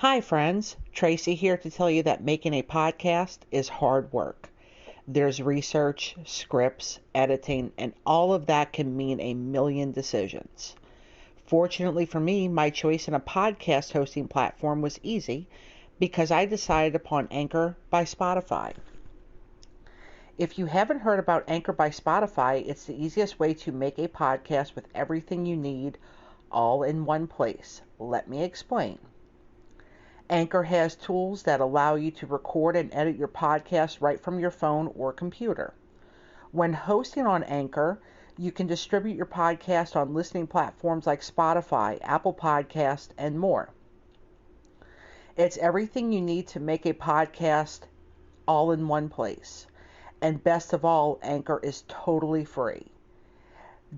Hi friends, Tracy here to tell you that making a podcast is hard work. There's research, scripts, editing, and all of that can mean a million decisions. Fortunately for me, my choice in a podcast hosting platform was easy because I decided upon Anchor by Spotify. If you haven't heard about Anchor by Spotify, it's the easiest way to make a podcast with everything you need all in one place. Let me explain. Anchor has tools that allow you to record and edit your podcast right from your phone or computer. When hosting on Anchor, you can distribute your podcast on listening platforms like Spotify, Apple Podcast, and more. It's everything you need to make a podcast all in one place. And best of all, Anchor is totally free.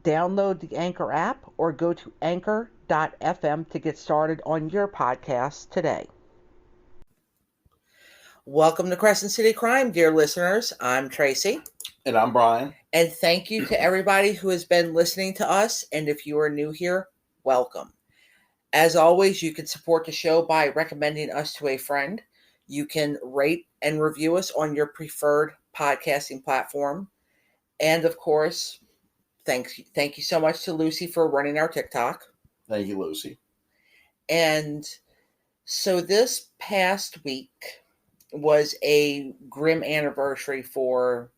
Download the Anchor app or go to anchor.fm to get started on your podcast today. Welcome to Crescent City Crime, dear listeners. I'm Tracy. And I'm Brian. And thank you to everybody who has been listening to us. And if you are new here, welcome. As always, you can support the show by recommending us to a friend. You can rate and review us on your preferred podcasting platform. And of course, thank you so much to Lucy for running our TikTok. Thank you, Lucy. And so this past week was a grim anniversary for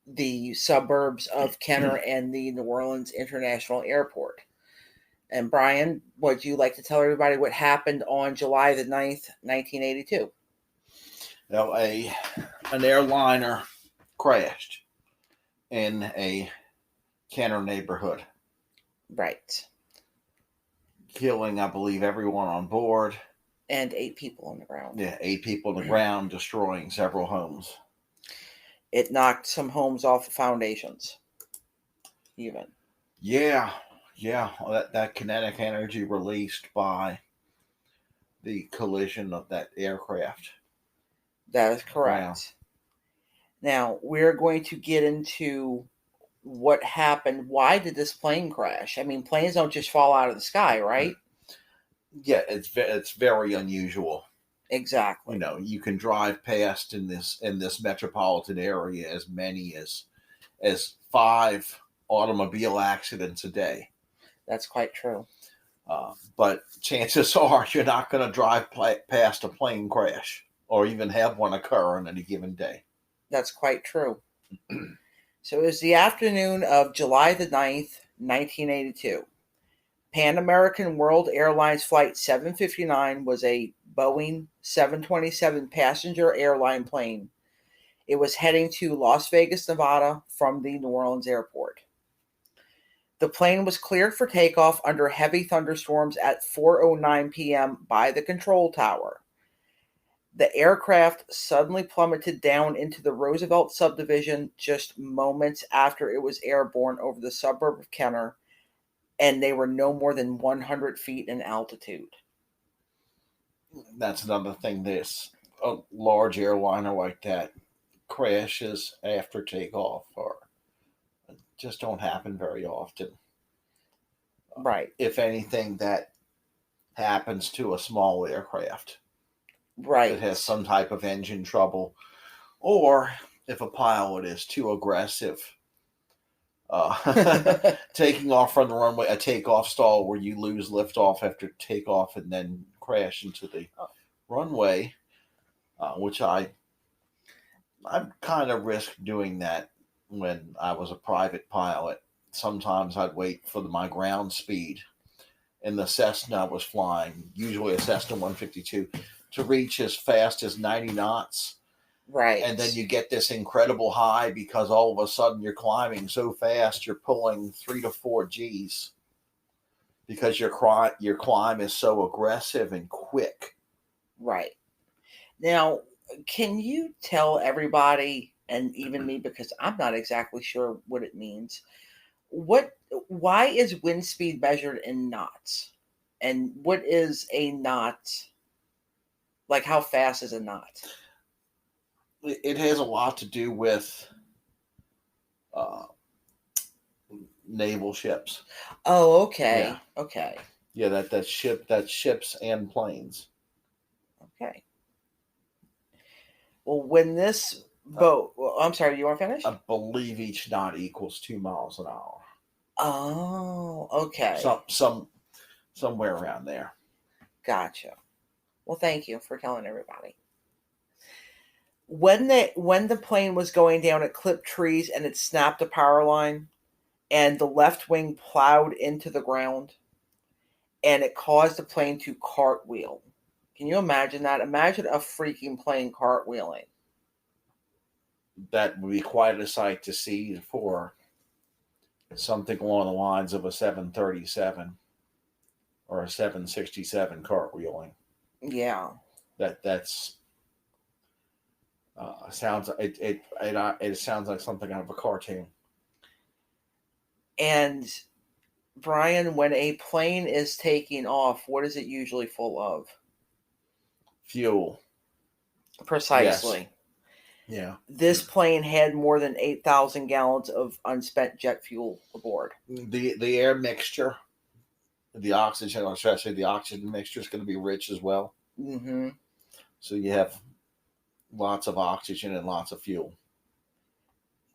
the suburbs of Kenner and the New Orleans International Airport. And Brian, would you like to tell everybody what happened on July the 9th, 1982? Now, an airliner crashed in a Kenner neighborhood. Right. Killing, I believe, everyone on board. And 8 people on the ground. Yeah, 8 people on the ground, destroying several homes. It knocked some homes off the foundations, even. Yeah. That kinetic energy released by the collision of that aircraft. That is correct. Wow. Now, we're going to get into what happened. Why did this plane crash? I mean, planes don't just fall out of the sky, right? Yeah, it's very unusual. Exactly. You know, you can drive past in this metropolitan area as many as 5 automobile accidents a day. That's quite true. But chances are you're not going to drive past a plane crash or even have one occur on any given day. That's quite true. So it was the afternoon of July the 9th, 1982. Pan American World Airlines Flight 759 was a Boeing 727 passenger airline plane. It was heading to Las Vegas, Nevada from the New Orleans airport. The plane was cleared for takeoff under heavy thunderstorms at 4:09 p.m. by the control tower. The aircraft suddenly plummeted down into the Roosevelt subdivision just moments after it was airborne over the suburb of Kenner, and they were no more than 100 feet in altitude. That's another thing. A large airliner like that crashes after takeoff or just don't happen very often. Right. If anything, that happens to a small aircraft. Right. It has some type of engine trouble, or if a pilot is too aggressive, taking off from the runway, a takeoff stall where you lose liftoff after takeoff and then crash into the runway, which I kind of risked doing that when I was a private pilot. Sometimes I'd wait for my ground speed and the Cessna I was flying, usually a Cessna 152, to reach as fast as 90 knots. Right. And then you get this incredible high because all of a sudden you're climbing so fast you're pulling 3 to 4 G's because your climb is so aggressive and quick. Right. Now, can you tell everybody, and even me, because I'm not exactly sure what it means, why is wind speed measured in knots? And what is a knot? Like, how fast is a knot? It has a lot to do with naval ships. Oh, okay. Yeah. Okay. Yeah, that's ships and planes. Well, when this boat, I'm sorry, you want to finish? I believe each knot equals 2 miles an hour. Oh, okay. Somewhere around there. Gotcha. Well, thank you for telling everybody. When the plane was going down, it clipped trees and it snapped a power line, and the left wing plowed into the ground, and it caused the plane to cartwheel. Can you imagine that? Imagine a freaking plane cartwheeling. That would be quite a sight to see for something along the lines of a 737 or a 767 cartwheeling. Yeah. That's sounds it sounds like something out of a cartoon. And Brian, when a plane is taking off, what is it usually full of? Fuel. Precisely. Yes. Yeah. This plane had more than 8,000 gallons of unspent jet fuel aboard. The air mixture, the oxygen, or should I say the oxygen mixture is going to be rich as well. Mm-hmm. So you have lots of oxygen and lots of fuel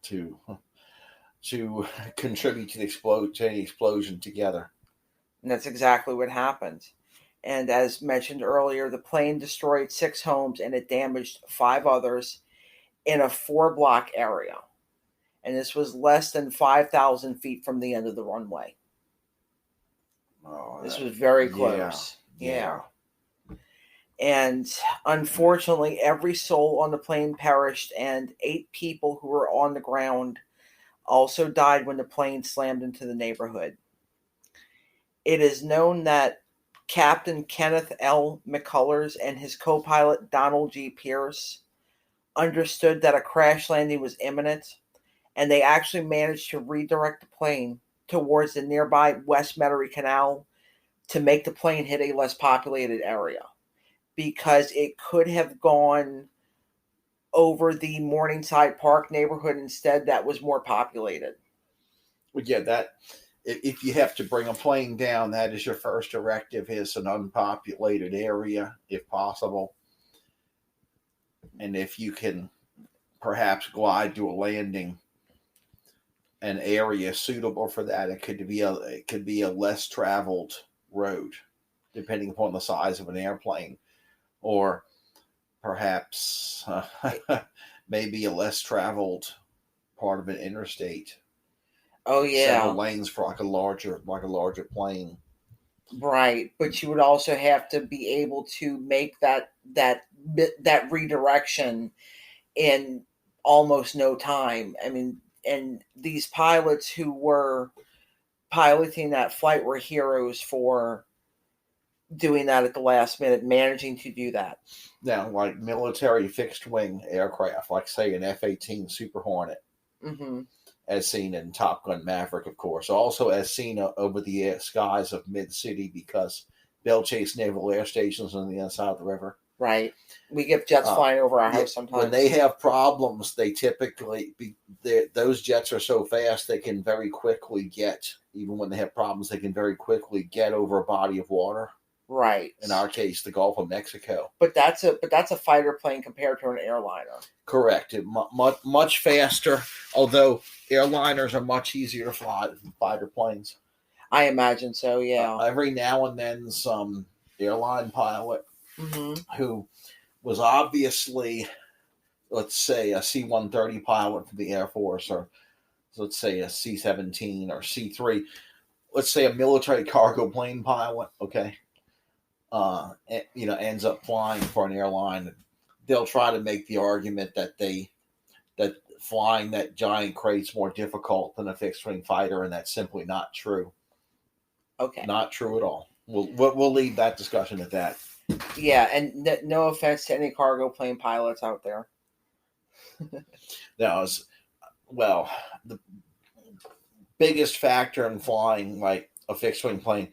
to contribute to the explosion together. And that's exactly what happened. And as mentioned earlier, the plane destroyed 6 homes and it damaged 5 others in a 4-block area. And this was less than 5,000 feet from the end of the runway. Oh, this was very close. Yeah. And unfortunately, every soul on the plane perished, and 8 people who were on the ground also died when the plane slammed into the neighborhood. It is known that Captain Kenneth L. McCullers and his co-pilot Donald G. Pierce understood that a crash landing was imminent, and they actually managed to redirect the plane towards the nearby West Metairie Canal to make the plane hit a less populated area, because it could have gone over the Morningside Park neighborhood instead. That was more populated. Well, yeah, that if you have to bring a plane down, that is your first directive, is an unpopulated area, if possible. And if you can perhaps glide to a landing, an area suitable for that, it could be a less traveled road, depending upon the size of an airplane, or perhaps maybe a less traveled part of an interstate. Oh yeah, several lanes for like a larger plane. Right, but you would also have to be able to make that redirection in almost no time. I mean, and these pilots who were piloting that flight were heroes for doing that at the last minute, managing to do that. Now, like military fixed wing aircraft, like say an F-18 Super Hornet, mm-hmm. as seen in Top Gun Maverick, of course, also as seen over the skies of Mid-City, because they'll chase naval air stations on the other side of the river. Right. We get jets flying over our house sometimes. When they have problems, they typically, those jets are so fast they can very quickly get, even when they have problems, they can very quickly get over a body of water. Right. In our case, the Gulf of Mexico. But that's a fighter plane compared to an airliner. Correct. Much faster, although airliners are much easier to fly than fighter planes. I imagine so, yeah. Every now and then some airline pilot mm-hmm. who was obviously, let's say, a C-130 pilot for the Air Force, or let's say a C-17 or C-3, let's say a military cargo plane pilot, okay, ends up flying for an airline. They'll try to make the argument that flying that giant crate's more difficult than a fixed-wing fighter, and that's simply not true. Okay. Not true at all. We'll leave that discussion at that. Yeah, and no offense to any cargo plane pilots out there. Now, the biggest factor in flying like a fixed-wing plane,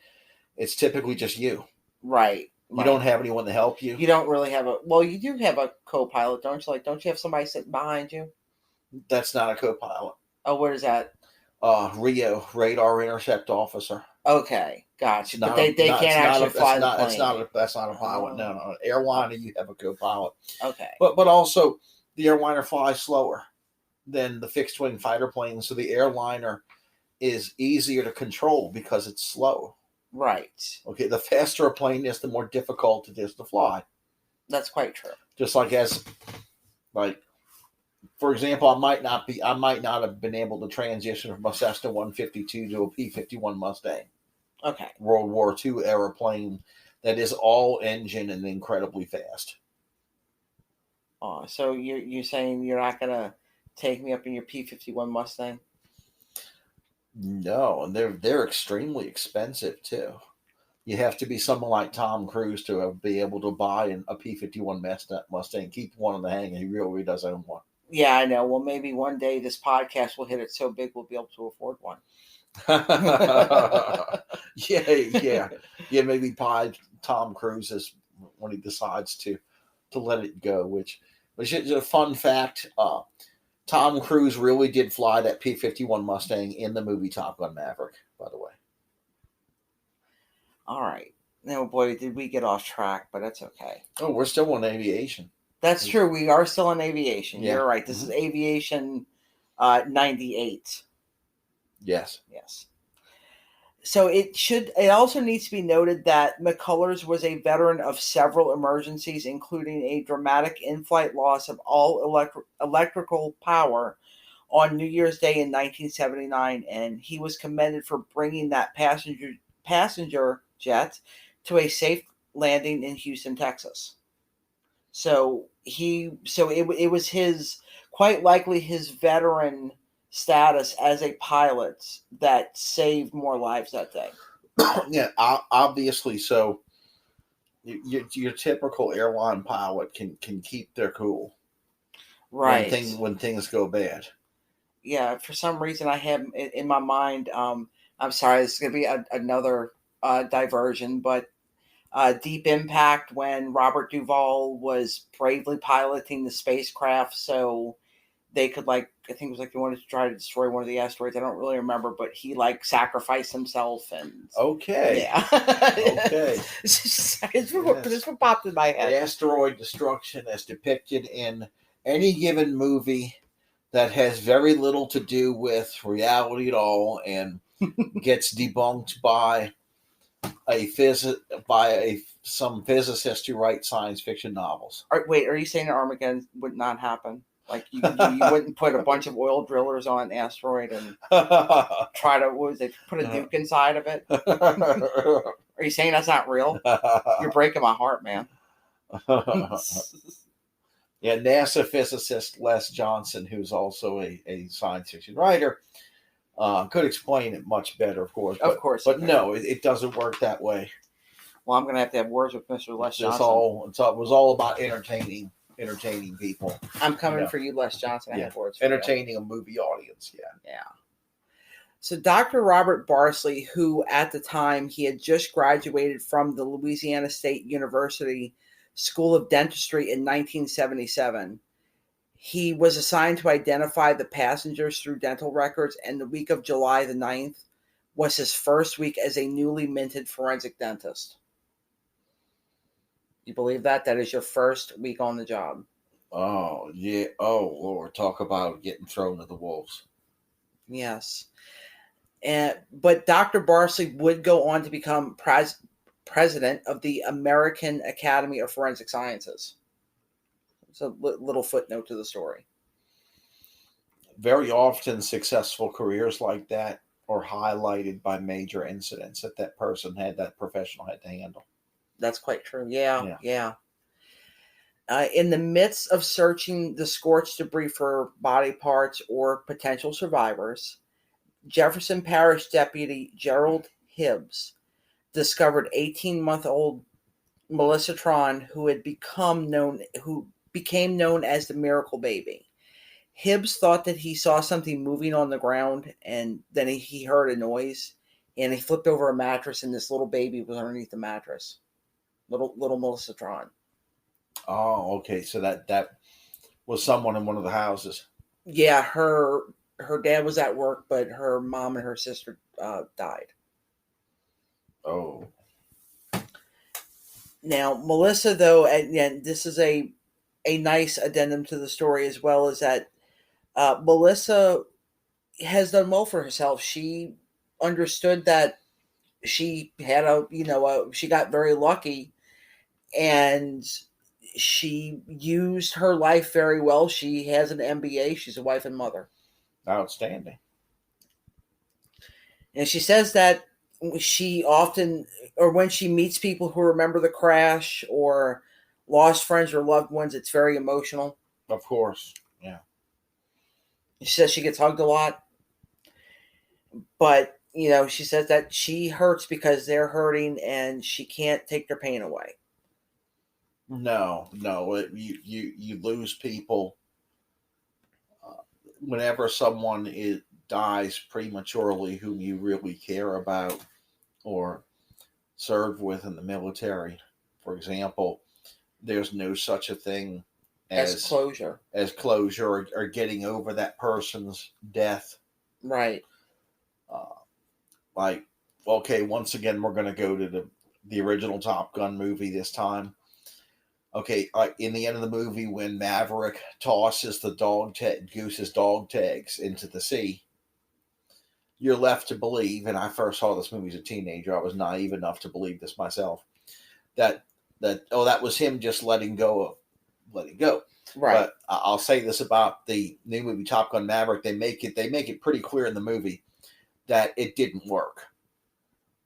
it's typically just you. Right. You don't have anyone to help you. You don't really have you do have a co-pilot, don't you? Like, don't you have somebody sitting behind you? That's not a co-pilot. Oh, what is that? RIO, radar intercept officer. Okay, gotcha. But they can't actually fly the plane. That's not a pilot. No. Airliner, you have a co-pilot. Okay. But also, the airliner flies slower than the fixed wing fighter plane, so the airliner is easier to control because it's slow. Right. Okay, the faster a plane is, the more difficult it is to fly. That's quite true. Just like for example, I might not have been able to transition from a Cessna 152 to a P-51 Mustang. Okay. World War II era plane that is all engine and incredibly fast. Oh, so you're saying you're not gonna take me up in your P-51 Mustang? No, and they're extremely expensive too. You have to be someone like Tom Cruise to be able to buy a P-51 Mustang, keep one in the hangar. He really does own one. Yeah, I know. Well, maybe one day this podcast will hit it so big we'll be able to afford one. Yeah. Maybe buy Tom Cruise's when he decides to let it go. Which is a fun fact. Tom Cruise really did fly that P-51 Mustang in the movie Top Gun Maverick, by the way. All right. Now, boy, did we get off track, but that's okay. Oh, we're still on aviation. That's true. We are still in aviation. Yeah. You're right. This is Aviation 98. Yes. So it also needs to be noted that McCullers was a veteran of several emergencies, including a dramatic in-flight loss of all electrical power on New Year's Day in 1979, and he was commended for bringing that passenger jet to a safe landing in Houston, Texas. So it was quite likely his veteran status as a pilot that saved more lives that day. Yeah, obviously. So your typical airline pilot can keep their cool, right? When things go bad. Yeah, for some reason I have in my mind. I'm sorry, this is going to be another diversion, but Deep Impact, when Robert Duvall was bravely piloting the spacecraft, so they could, I think it was they wanted to try to destroy one of the asteroids. I don't really remember, but he sacrificed himself and. Okay. Yeah. Okay. This what popped in my head. Asteroid destruction as depicted in any given movie that has very little to do with reality at all and gets debunked by some physicist who writes science fiction novels. Wait, are you saying that Armageddon would not happen? You wouldn't put a bunch of oil drillers on an asteroid and try to put a nuke inside of it? Are you saying that's not real? You're breaking my heart, man. Yeah, NASA physicist Les Johnson, who's also a science fiction writer, could explain it much better, of course. But no, it doesn't work that way. Well, I'm going to have words with Mr. Les Johnson. It was all about entertaining people. I'm coming for you, Les Johnson. I have words for entertaining a movie audience. Yeah. So Dr. Robert Barsley, who at the time he had just graduated from the Louisiana State University School of Dentistry in 1977, he was assigned to identify the passengers through dental records, and the week of July the 9th was his first week as a newly minted forensic dentist. You believe that? That is your first week on the job. Oh, yeah. Oh, Lord. Talk about getting thrown to the wolves. Yes. But Dr. Barsley would go on to become president of the American Academy of Forensic Sciences. It's a little footnote to the story. Very often, successful careers like that are highlighted by major incidents that that professional had to handle. That's quite true. Yeah. In the midst of searching the scorched debris for body parts or potential survivors, Jefferson Parish Deputy Gerald Hibbs discovered 18-month-old Melissa Tron, who became known as the Miracle Baby. Hibbs thought that he saw something moving on the ground, and then he heard a noise, and he flipped over a mattress, and this little baby was underneath the mattress. Little Melissa Tron. Oh, okay. So that was someone in one of the houses. Yeah, her dad was at work, but her mom and her sister died. Oh. Now, Melissa, though, and this is a a nice addendum to the story, as well as that Melissa has done well for herself. She understood that she had she got very lucky, and she used her life very well. She has an MBA. She's a wife and mother. Outstanding. And she says that she often, or when she meets people who remember the crash or lost friends or loved ones, it's very emotional. Of course. Yeah. She says she gets hugged a lot. But, she says that she hurts because they're hurting and she can't take their pain away. No. You lose people. Whenever someone dies prematurely whom you really care about or served with in the military, for example, there's no such a thing as closure. Or getting over that person's death. Right. Once again, we're going to go to the original Top Gun movie this time. Okay, in the end of the movie, when Maverick tosses the Goose's dog tags into the sea, you're left to believe, and I first saw this movie as a teenager, I was naive enough to believe this myself, that was him just letting go. Right. But I'll say this about the new movie Top Gun Maverick: they make it pretty clear in the movie that it didn't work.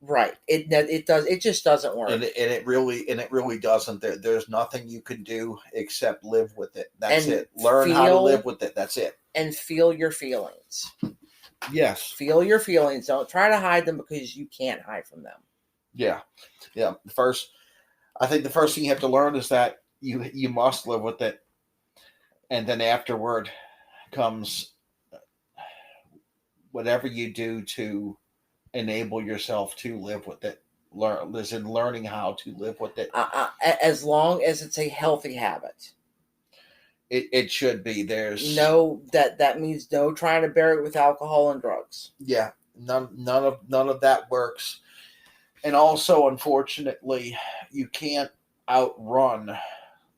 Right. It just doesn't work. And it really doesn't. There's nothing you can do except live with it. That's it. Learn how to live with it. That's it. And feel your feelings. Yes. Feel your feelings. Don't try to hide them because you can't hide from them. Yeah. Yeah. I think the first thing you have to learn is that you must live with it. And then afterward comes whatever you do to enable yourself to live with it. Learning how to live with it. As long as it's a healthy habit. It should be. There's that means no trying to bury it with alcohol and drugs. Yeah. None of that works. And also, unfortunately, you can't outrun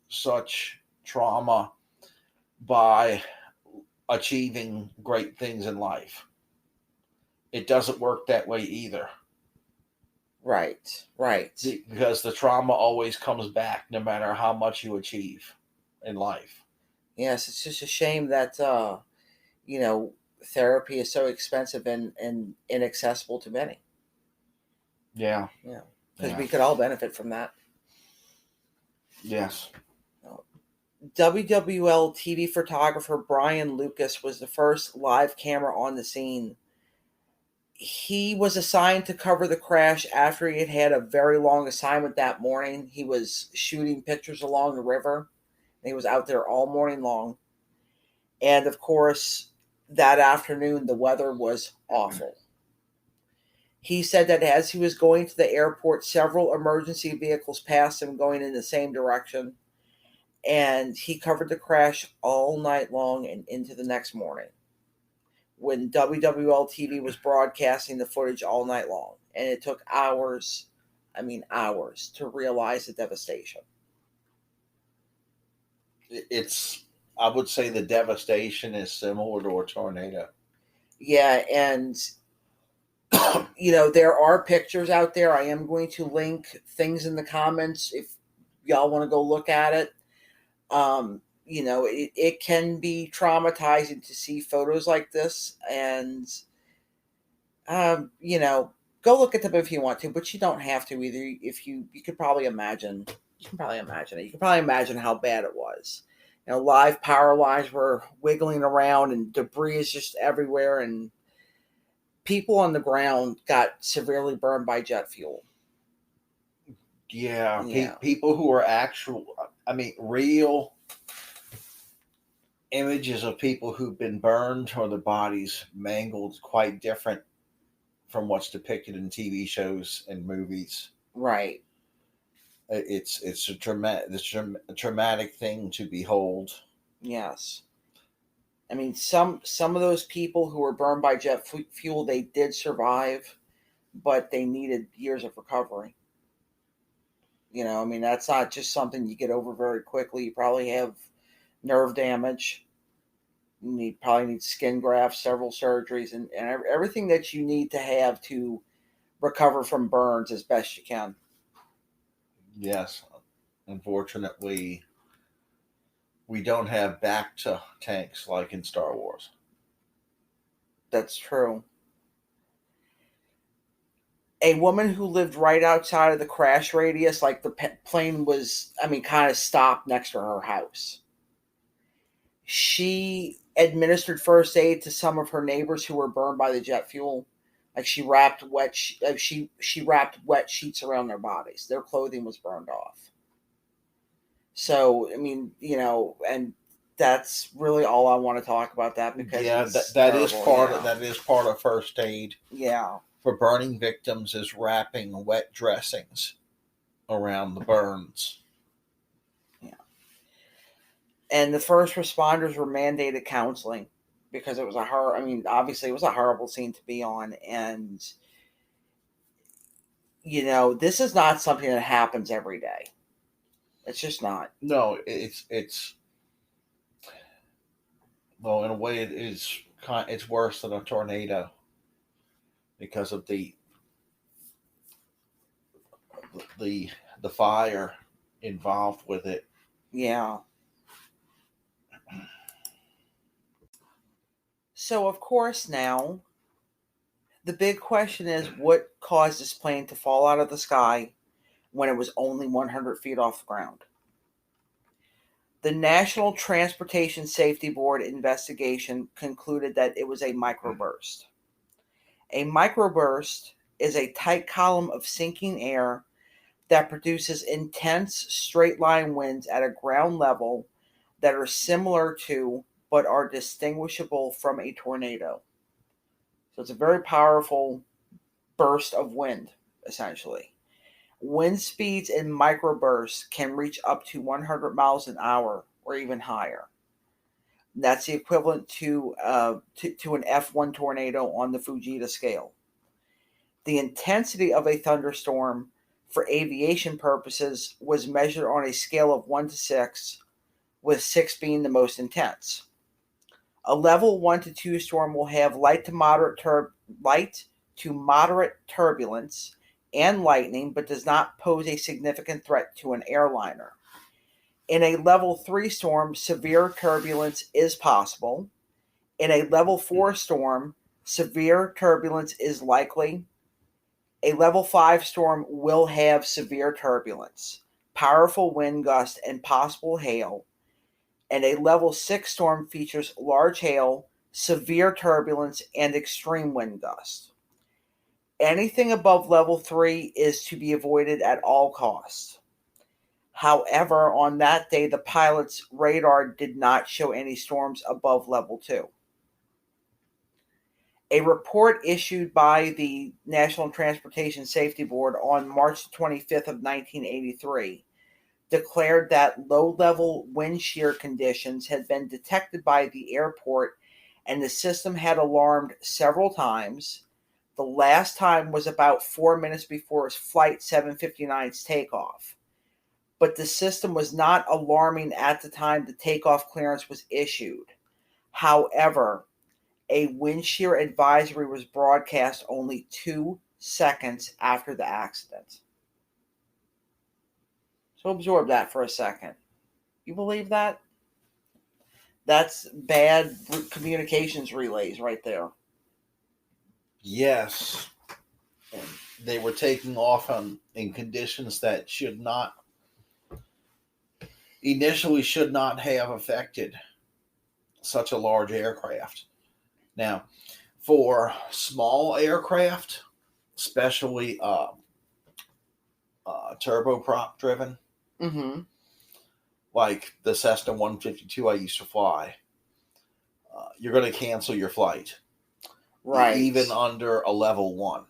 such trauma by achieving great things in life. It doesn't work that way either. Right. Because the trauma always comes back no matter how much you achieve in life. Yes, it's just a shame that, therapy is so expensive and inaccessible to many. Yeah. Yeah. Because we could all benefit from that. Yes. WWL TV photographer Brian Lucas was the first live camera on the scene. He was assigned to cover the crash after he had a very long assignment that morning. He was shooting pictures along the river. And he was out there all morning long. And of course, that afternoon, the weather was awful. He said that as he was going to the airport, several emergency vehicles passed him going in the same direction. And he covered the crash all night long and into the next morning, when WWL TV was broadcasting the footage all night long. And it took hours to realize the devastation. I would say the devastation is similar to a tornado. Yeah, and there are pictures out there. I am going to link things in the comments if y'all want to go look at it. It can be traumatizing to see photos like this, and go look at them if you want to, but you don't have to either. If you could probably imagine. You can probably imagine it. You can probably imagine how bad it was. Live power lines were wiggling around and debris is just everywhere, and people on the ground got severely burned by jet fuel. Yeah. People who are real images of people who've been burned or their bodies mangled, quite different from what's depicted in TV shows and movies. Right. It's a traumatic thing to behold. Yes. Some of those people who were burned by jet fuel, they did survive, but they needed years of recovery. I mean, that's not just something you get over very quickly. You probably have nerve damage. You probably need skin grafts, several surgeries, and everything that you need to have to recover from burns as best you can. Yes. Unfortunately, we don't have back to tanks like in Star Wars. That's true. A woman who lived right outside of the crash radius, like the plane was, kind of stopped next to her house. She administered first aid to some of her neighbors who were burned by the jet fuel. Like she wrapped wet sheets around their bodies. Their clothing was burned off. So, and that's really all I want to talk about that, because that is part of first aid. Yeah. For burning victims is wrapping wet dressings around the burns. Yeah. And the first responders were mandated counseling because it was obviously it was a horrible scene to be on. And, this is not something that happens every day. It's just not. No, it's well, in a way, it's worse than a tornado because of the fire involved with it. Yeah. So, of course, now the big question is, what caused this plane to fall out of the sky when it was only 100 feet off the ground? The National Transportation Safety Board investigation concluded that it was a microburst. A microburst is a tight column of sinking air that produces intense straight-line winds at a ground level that are similar to but are distinguishable from a tornado. So it's a very powerful burst of wind, essentially. Wind speeds in microbursts can reach up to 100 miles an hour or even higher. That's the equivalent to an F1 tornado on the Fujita scale. The intensity of a thunderstorm for aviation purposes was measured on a scale of 1 to 6, with 6 being the most intense. A level 1 to 2 storm will have light to moderate turbulence and lightning, but does not pose a significant threat to an airliner. In a level 3 storm, severe turbulence is possible. In a level 4 storm, severe turbulence is likely. A level 5 storm will have severe turbulence, powerful wind gusts, and possible hail. And a level 6 storm features large hail, severe turbulence, and extreme wind gusts. Anything above level 3 is to be avoided at all costs. However, on that day, the pilot's radar did not show any storms above level 2. A report issued by the National Transportation Safety Board on March 25th of 1983 declared that low-level wind shear conditions had been detected by the airport and the system had alarmed several times. The last time was about 4 minutes before Flight 759's takeoff. But the system was not alarming at the time the takeoff clearance was issued. However, a wind shear advisory was broadcast only 2 seconds after the accident. So absorb that for a second. You believe that? That's bad communications relays right there. Yes. And they were taking off in conditions that initially should not have affected such a large aircraft. Now, for small aircraft, especially turboprop driven, like the Cessna 152 I used to fly, you're going to cancel your flight. Right. Even under a level 1.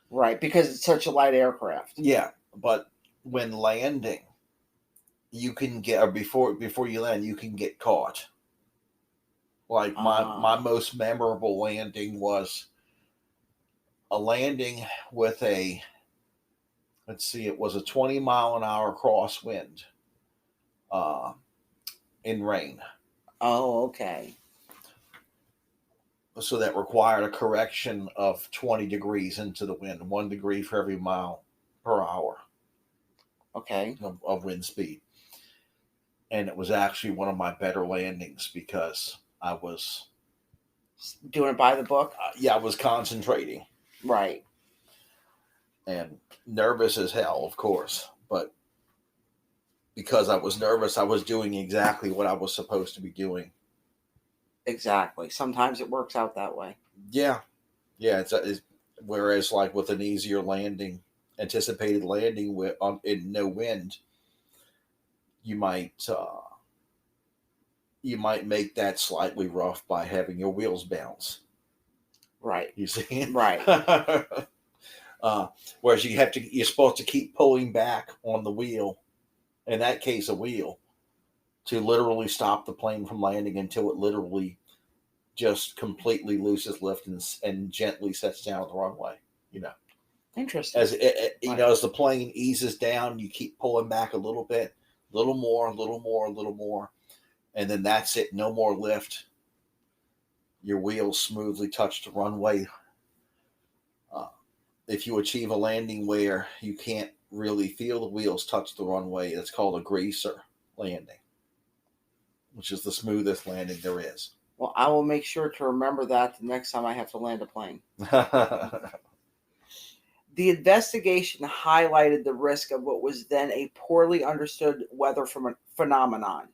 Right, because it's such a light aircraft. Yeah, but when landing, you can get, or before you land, you can get caught. Like my most memorable landing was a landing with a let's see, it was a 20-mile-an-hour crosswind in rain. Oh, okay. So that required a correction of 20 degrees into the wind, 1 degree for every mile per hour. Okay. Of wind speed. And it was actually one of my better landings because I was doing it by the book. I was concentrating. Right. And nervous as hell, of course. But because I was nervous, I was doing exactly what I was supposed to be doing. Exactly. Sometimes it works out that way. Yeah. Yeah. Whereas, like with an easier landing, anticipated landing in no wind, you might make that slightly rough by having your wheels bounce. Right. You see? Right. Whereas you're supposed to keep pulling back on the wheel, in that case a wheel, to literally stop the plane from landing until it literally just completely loses lift and gently sets down the runway. Interesting. As as the plane eases down, you keep pulling back a little bit, a little more, and then that's it. No more lift. Your wheels smoothly touch the runway. If you achieve a landing where you can't really feel the wheels touch the runway, it's called a greaser landing, which is the smoothest landing there is. Well, I will make sure to remember that the next time I have to land a plane. The investigation highlighted the risk of what was then a poorly understood weather phenomenon.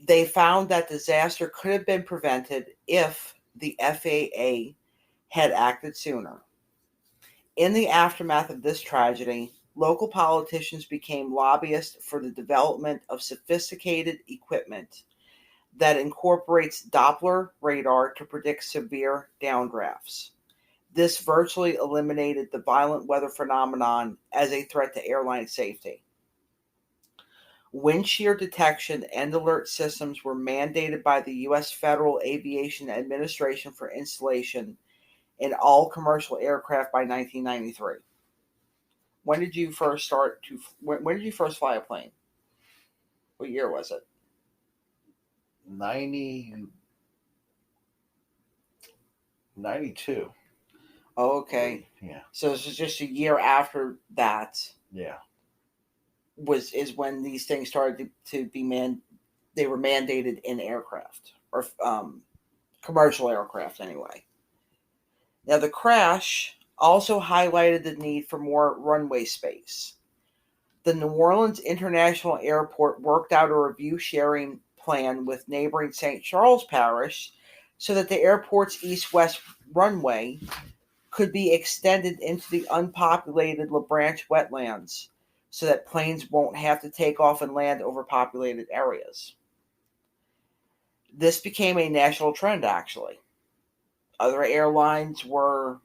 They found that disaster could have been prevented if the FAA had acted sooner. In the aftermath of this tragedy, local politicians became lobbyists for the development of sophisticated equipment that incorporates Doppler radar to predict severe downdrafts. This virtually eliminated the violent weather phenomenon as a threat to airline safety. Wind shear detection and alert systems were mandated by the U.S. Federal Aviation Administration for installation in all commercial aircraft by 1993. When did you first when did you first fly a plane? What year was it? 92. Oh, okay. Yeah. So this is just a year after that. Yeah. Is when these things started to be they were mandated in aircraft or commercial aircraft anyway. Now the crash also highlighted the need for more runway space. The New Orleans International Airport worked out a review sharing plan with neighboring St. Charles Parish so that the airport's east-west runway could be extended into the unpopulated La Branche wetlands so that planes won't have to take off and land over populated areas. This became a national trend, actually. Other airlines were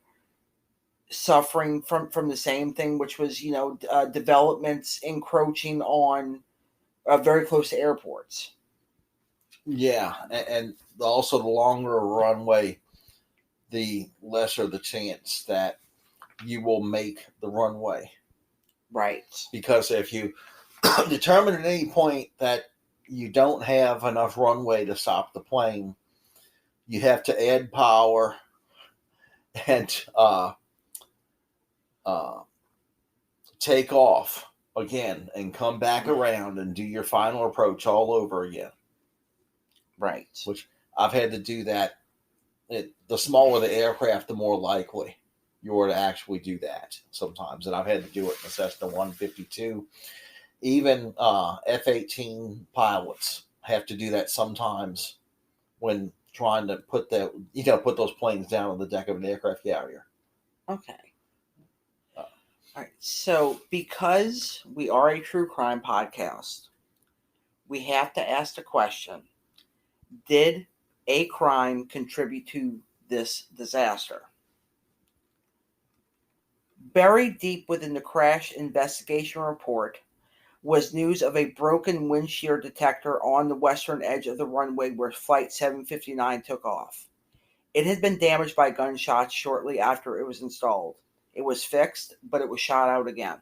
suffering from the same thing, which was, developments encroaching on very close to airports. Yeah, and also the longer a runway, the lesser the chance that you will make the runway. Right. Because if you determine at any point that you don't have enough runway to stop the plane, you have to add power and take off again and come back around and do your final approach all over again. Right. Which I've had to do that. The smaller the aircraft, the more likely you are to actually do that sometimes. And I've had to do it in the Cessna 152. Even F-18 pilots have to do that sometimes when trying to put those planes down on the deck of an aircraft carrier. Okay. All right. So because we are a true crime podcast, we have to ask the question, did a crime contribute to this disaster? Buried deep within the crash investigation report was news of a broken wind shear detector on the western edge of the runway where Flight 759 took off. It had been damaged by gunshots shortly after it was installed. It was fixed, but it was shot out again.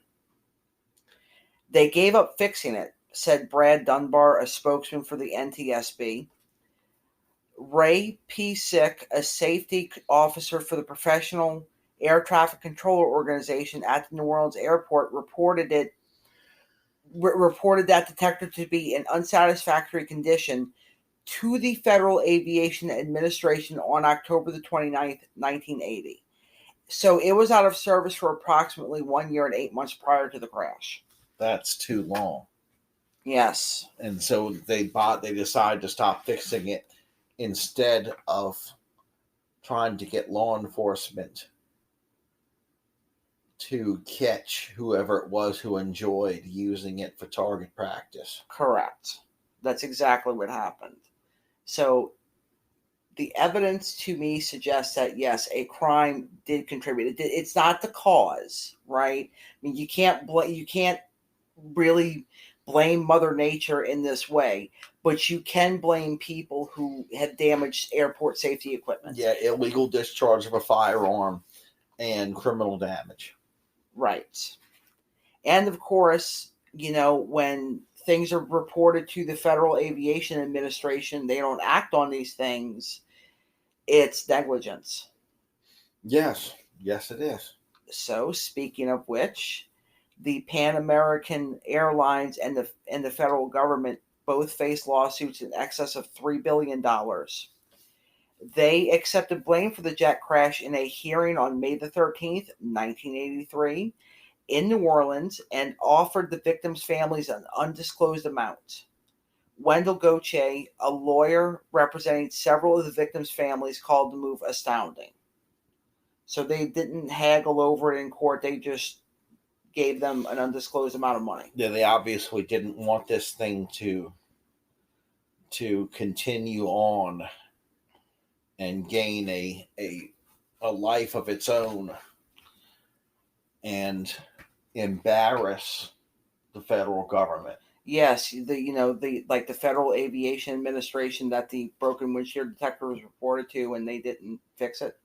They gave up fixing it, said Brad Dunbar, a spokesman for the NTSB. Ray P. Sick, a safety officer for the Professional Air Traffic Controller Organization at the New Orleans airport, reported that detector to be in unsatisfactory condition to the Federal Aviation Administration on October the 29th, 1980. So it was out of service for approximately 1 year and 8 months prior to the crash. That's too long. Yes. And so they decided to stop fixing it instead of trying to get law enforcement to catch whoever it was who enjoyed using it for target practice. Correct. That's exactly what happened. So the evidence to me suggests that, yes, a crime did contribute. It's not the cause, right? I mean, you can't really blame Mother Nature in this way, but you can blame people who have damaged airport safety equipment. Yeah, illegal discharge of a firearm and criminal damage. Right. And of course, when things are reported to the Federal Aviation Administration, they don't act on these things. It's negligence. Yes, it is. So, speaking of which, the Pan American Airlines and the federal government both face lawsuits in excess of $3 billion. They accepted blame for the jet crash in a hearing on May the 13th, 1983, in New Orleans, and offered the victims' families an undisclosed amount. Wendell Gauthier, a lawyer representing several of the victims' families, called the move astounding. So they didn't haggle over it in court. They just gave them an undisclosed amount of money. Yeah, they obviously didn't want this thing to continue on and gain a life of its own and embarrass the federal government. Yes, the Federal Aviation Administration that the broken windshield detector was reported to, and they didn't fix it.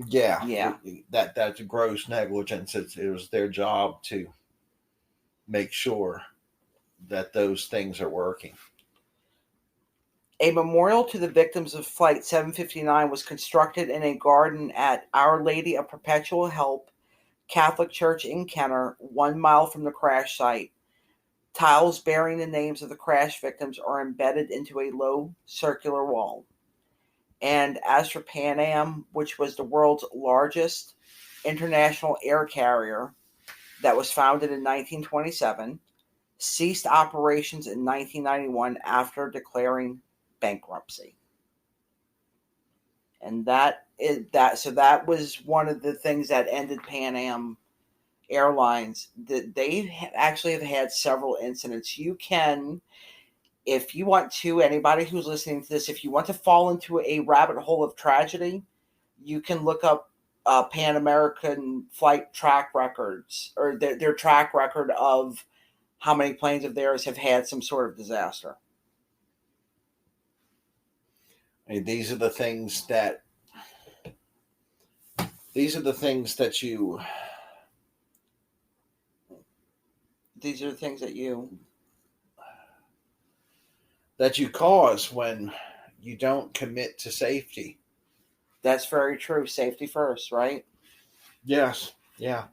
Yeah. That's gross negligence. It was their job to make sure that those things are working. A memorial to the victims of Flight 759 was constructed in a garden at Our Lady of Perpetual Help Catholic Church in Kenner, 1 mile from the crash site. Tiles bearing the names of the crash victims are embedded into a low circular wall. And as for Pan Am, which was the world's largest international air carrier that was founded in 1927, ceased operations in 1991 after declaring bankruptcy. And that was one of the things that ended Pan Am Airlines. That they actually have had several incidents. You can, if you want to, anybody who's listening to this, if you want to fall into a rabbit hole of tragedy, you can look up Pan American flight track records, or their track record of how many planes of theirs have had some sort of disaster. I mean, these are the things that you cause when you don't commit to safety. That's very true. Safety first, right? Yes. Yeah.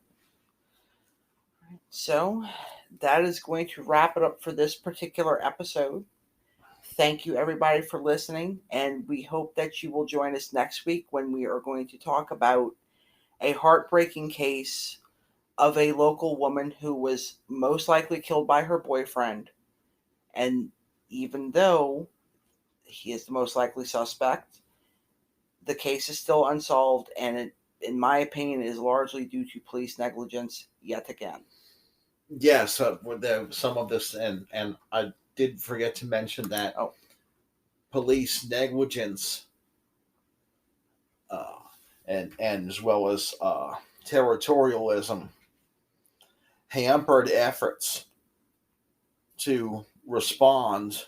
So that is going to wrap it up for this particular episode. Thank you, everybody, for listening, and we hope that you will join us next week when we are going to talk about a heartbreaking case of a local woman who was most likely killed by her boyfriend. And even though he is the most likely suspect, the case is still unsolved, and it, in my opinion, is largely due to police negligence yet again. Yes, some of this, and I did forget to mention that police negligence and as well as territorialism hampered efforts to respond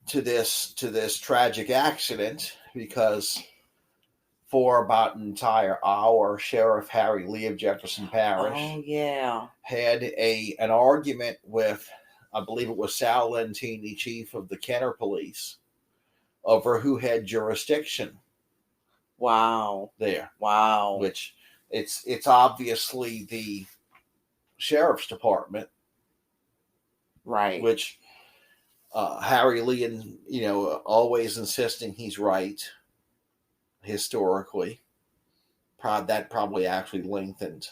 to this tragic accident, because for about an entire hour. Sheriff Harry Lee of Jefferson Parish Oh, yeah. had an argument with, I believe it was Sal Lentini, chief of the Kenner Police, over who had jurisdiction. Wow. There. Wow. Which it's obviously the sheriff's department. Right. Which Harry Lee, and always insisting he's right historically. That probably actually lengthened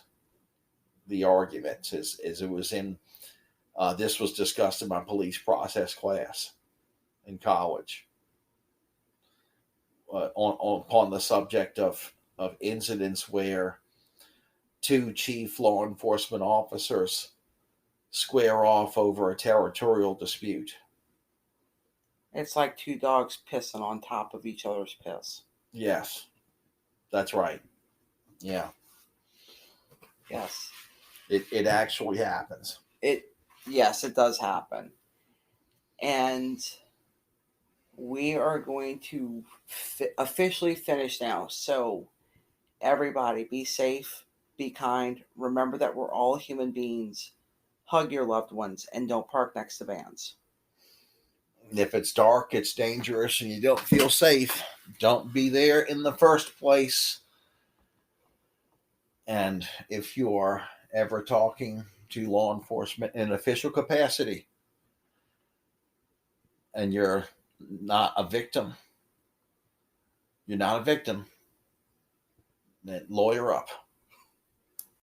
the arguments as it was in. This was discussed in my police process class in college upon the subject of incidents where two chief law enforcement officers square off over a territorial dispute. It's like two dogs pissing on top of each other's piss. Yes, that's right. Yeah. Yes. It actually happens. Yes, it does happen. And we are going to officially finish now. So, everybody, be safe, be kind. Remember that we're all human beings. Hug your loved ones and don't park next to vans. If it's dark, it's dangerous, and you don't feel safe, don't be there in the first place. And if you're ever talking to law enforcement in an official capacity and you're not a victim, then lawyer up.